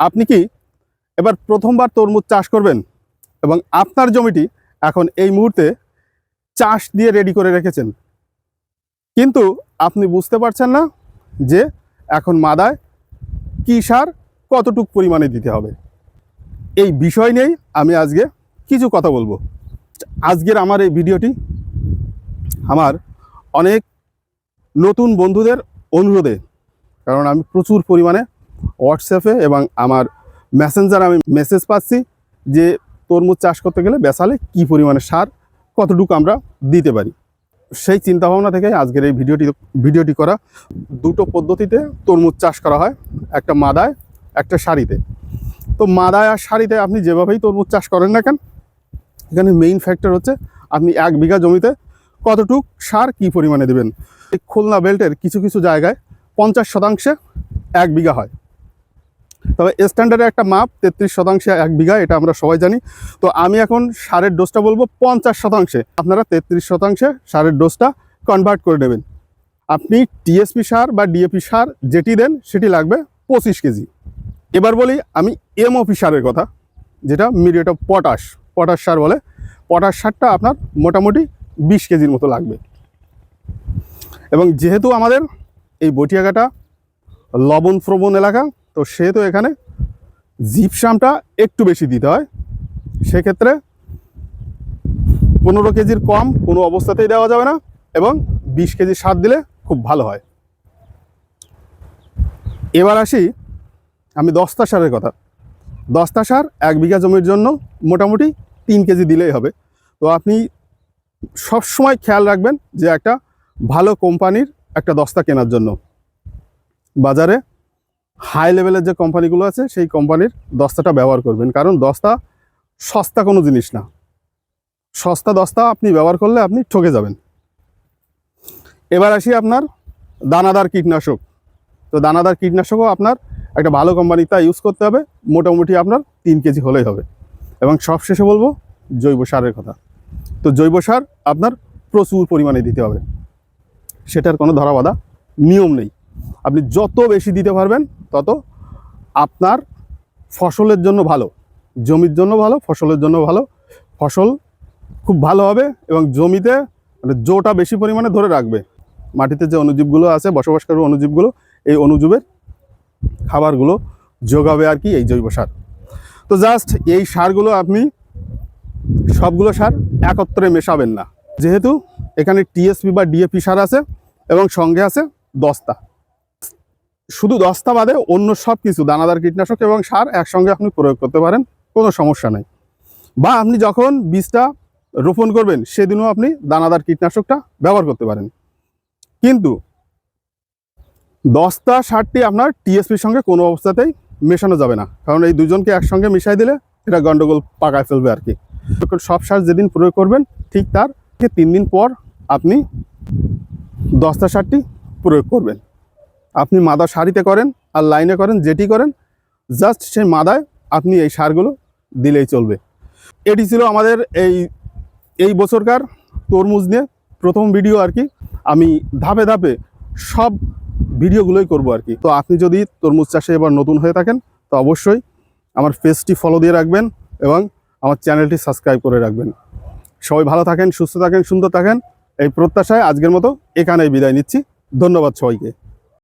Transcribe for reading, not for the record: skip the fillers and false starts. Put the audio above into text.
আপনি কি এবার প্রথমবার তরমুজ চাষ করবেন এবং আপনার জমিটি এখন এই মুহূর্তে চাষ দিয়ে রেডি করে রেখেছেন, কিন্তু আপনি বুঝতে পারছেন না যে এখন মাদায় কী সার কতটুকু পরিমাণে দিতে হবে। এই বিষয় নিয়েই আমি আজকে কিছু কথা বলবো। আজকের আমার এই ভিডিওটি আমার অনেক নতুন বন্ধুদের অনুরোধে, কারণ আমি প্রচুর পরিমাণে হোয়াটসঅ্যাপে এবং আমার মেসেঞ্জার আমি মেসেজ পাচ্ছি যে তরমুজ চাষ করতে গেলে বেসালে কি পরিমাণে সার কতটুকু আমরা দিতে পারি। সেই চিন্তাভাবনা থেকে আজকের এই ভিডিওটি করা। দুটো পদ্ধতিতে তরমুজ চাষ করা হয়, একটা মাদায় একটা সারিতে। তো মাদায় আর সারিতে আপনি যেভাবেই তরমুজ চাষ করেন না কেন, এখানে মেইন ফ্যাক্টর হচ্ছে আপনি 1 বিঘা জমিতে কতটুক সার কি পরিমাণে দেবেন। এই খুলনা বেল্টের কিছু কিছু জায়গায় 50% 1 বিঘা হয়, তবে স্ট্যান্ডার্ডের একটা মাপ 33% 1 বিঘা, এটা আমরা সবাই জানি। তো আমি এখন সারের ডোজটা বলবো 50%। আপনারা 33% সারের ডোজটা কনভার্ট করে নেবেন। আপনি টিএসপি সার বা ডিএপি সার যেটি দেন সেটি লাগবে 25 কেজি। এবার বলি আমি এমওপি সারের কথা, যেটা মিডিয়েট অফ পটাশ সার বলে। পটাশ সারটা আপনার মোটামুটি 20 কেজির মতো লাগবে। এবং যেহেতু আমাদের এই বটিয়াঘাটা লবণ প্রবণ এলাকা, তো সেহেতু এখানে জিপসামটা একটু বেশি দিতে হয়। সেক্ষেত্রে 15 কেজির কম কোনো অবস্থাতেই দেওয়া যাবে না, এবং 20 কেজি সার দিলে খুব ভালো হয়। এবার আসি আমি দস্তা সারের কথা। দস্তা সার 1 বিঘা জমির জন্য মোটামুটি 3 কেজি দিলেই হবে। তো আপনি সবসময় খেয়াল রাখবেন যে একটা ভালো কোম্পানির একটা দস্তা কেনার জন্য। বাজারে হাই লেভেলের যে কোম্পানিগুলো আছে সেই কোম্পানির দস্তাটা ব্যবহার করবেন, কারণ দস্তা সস্তা কোনো জিনিস না। সস্তা দস্তা আপনি ব্যবহার করলে আপনি ঠকে যাবেন। এবার আসি আপনার দানাদার কীটনাশক। তো দানাদার কীটনাশকও আপনার একটা ভালো কোম্পানিটা ইউজ করতে হবে, মোটামুটি আপনার 3 কেজি হলেই হবে। এবং সবশেষে বলবো জৈব সারের কথা। তো জৈব সার আপনার প্রচুর পরিমাণে দিতে হবে, সেটার কোনো ধরাবাঁধা নিয়ম নেই। আপনি যত বেশি দিতে পারবেন তত আপনার ফসলের জন্য ভালো, জমির জন্য ভালো, ফসলের জন্য ভালো। ফসল খুব ভালো হবে এবং জমিতে জোটা বেশি পরিমাণে ধরে রাখবে। মাটিতে যে অণুজীবগুলো আছে, বসবাসকারী অণুজীবগুলো, এই অণুজীবের খাবারগুলো যোগাবে আর কি এই জৈব সার। তো জাস্ট এই সারগুলো আপনি সবগুলো সার একত্রে মেশাবেন না, যেহেতু এখানে টিএসপি বা ডিএপি সার আছে এবং সঙ্গে আছে দস্তা। শুধু দস্তা বাদে অন্য সব কিছু দানাদার কীটনাশক এবং সার একসঙ্গে আপনি প্রয়োগ করতে পারেন, কোনো সমস্যা নেই। বা আপনি যখন বীজটা রোপণ করবেন সেদিনও আপনি দানাদার কীটনাশকটা ব্যবহার করতে পারেন। কিন্তু দস্তা সারটি আপনার টিএসপির সঙ্গে কোনো অবস্থাতেই মেশানো যাবে না, কারণ এই দুজনকে একসঙ্গে মিশাই দিলে এটা গন্ডগোল পাকায় ফেলবে আর কি। সব সার যেদিন প্রয়োগ করবেন ঠিক তার 3 দিন পর আপনি দস্তা সারটি প্রয়োগ করবেন। আপনি মাদা সারিতে করেন আর লাইনে করেন, যেটি করেন, জাস্ট সেই মাদায় আপনি এই সারগুলো দিলেই চলবে। এটি ছিল আমাদের এই বছরকার তরমুজ নিয়ে প্রথম ভিডিও আর কি। আমি ধাপে ধাপে সব ভিডিওগুলোই করব আর কি। তো আপনি যদি তরমুজ চাষে এবার নতুন হয়ে থাকেন তো অবশ্যই আমার পেজটি ফলো দিয়ে রাখবেন এবং আমার চ্যানেলটি সাবস্ক্রাইব করে রাখবেন। সবাই ভালো থাকেন, সুস্থ থাকেন, সুন্দর থাকেন, এই প্রত্যাশায় আজকের মতো এখানেই বিদায় নিচ্ছি। ধন্যবাদ সবাইকে।